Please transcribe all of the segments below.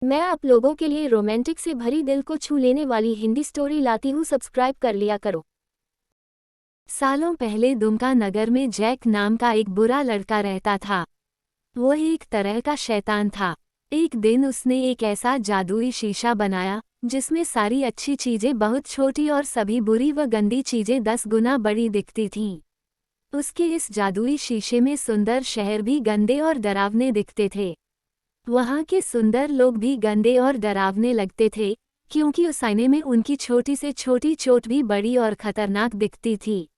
मैं आप लोगों के लिए रोमांटिक से भरी दिल को छू लेने वाली हिंदी स्टोरी लाती हूँ। सब्सक्राइब कर लिया करो। सालों पहले दुमका नगर में जैक नाम का एक बुरा लड़का रहता था। वह एक तरह का शैतान था। एक दिन उसने एक ऐसा जादुई शीशा बनाया जिसमें सारी अच्छी चीजें बहुत छोटी और सभी बुरी व गंदी चीजें 10 गुना बड़ी दिखती थीं। उसके इस जादुई शीशे में सुंदर शहर भी गंदे और डरावने दिखते थे। वहाँ के सुंदर लोग भी गंदे और डरावने लगते थे, क्योंकि उस आईने में उनकी छोटी से छोटी चोट भी बड़ी और खतरनाक दिखती थी।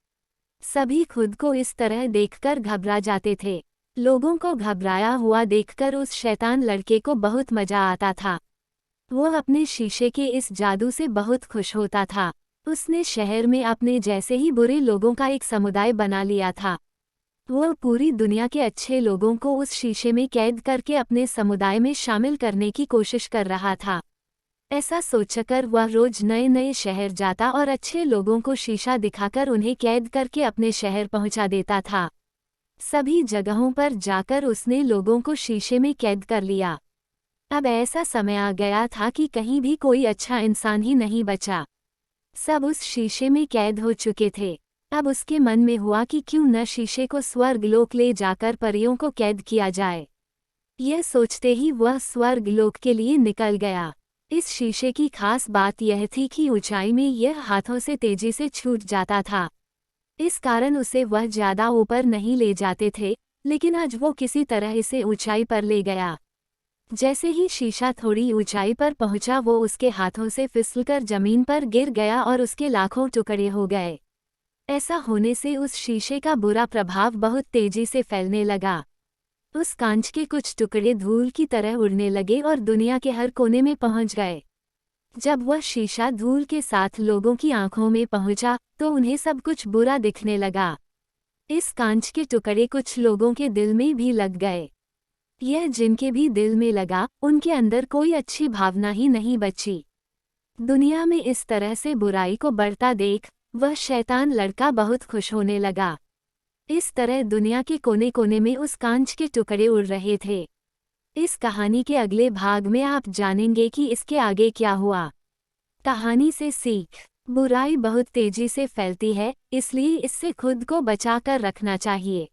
सभी खुद को इस तरह देखकर घबरा जाते थे। लोगों को घबराया हुआ देखकर उस शैतान लड़के को बहुत मजा आता था। वो अपने शीशे के इस जादू से बहुत खुश होता था। उसने शहर में अपने जैसे ही बुरे लोगों का एक समुदाय बना लिया था। वह पूरी दुनिया के अच्छे लोगों को उस शीशे में कैद करके अपने समुदाय में शामिल करने की कोशिश कर रहा था। ऐसा सोचकर वह रोज नए नए शहर जाता और अच्छे लोगों को शीशा दिखाकर उन्हें कैद करके अपने शहर पहुंचा देता था। सभी जगहों पर जाकर उसने लोगों को शीशे में कैद कर लिया। अब ऐसा समय आ गया था कि कहीं भी कोई अच्छा इंसान ही नहीं बचा। सब उस शीशे में कैद हो चुके थे। अब उसके मन में हुआ कि क्यों न शीशे को स्वर्गलोक ले जाकर परियों को कैद किया जाए। यह सोचते ही वह स्वर्गलोक के लिए निकल गया। इस शीशे की खास बात यह थी कि ऊंचाई में यह हाथों से तेजी से छूट जाता था। इस कारण उसे वह ज्यादा ऊपर नहीं ले जाते थे, लेकिन आज वो किसी तरह इसे ऊंचाई पर ले गया। जैसे ही शीशा थोड़ी ऊंचाई पर पहुंचा वो उसके हाथों से फिसलकर जमीन पर गिर गया और उसके लाखों टुकड़े हो गए। ऐसा होने से उस शीशे का बुरा प्रभाव बहुत तेजी से फैलने लगा। उस कांच के कुछ टुकड़े धूल की तरह उड़ने लगे और दुनिया के हर कोने में पहुंच गए। जब वह शीशा धूल के साथ लोगों की आंखों में पहुंचा तो उन्हें सब कुछ बुरा दिखने लगा। इस कांच के टुकड़े कुछ लोगों के दिल में भी लग गए। यह जिनके भी दिल में लगा, उनके अंदर कोई अच्छी भावना ही नहीं बची। दुनिया में इस तरह से बुराई को बढ़ता देख वह शैतान लड़का बहुत खुश होने लगा। इस तरह दुनिया के कोने कोने में उस कांच के टुकड़े उड़ रहे थे। इस कहानी के अगले भाग में आप जानेंगे कि इसके आगे क्या हुआ। कहानी से सीख। बुराई बहुत तेजी से फैलती है, इसलिए इससे खुद को बचा कर रखना चाहिए।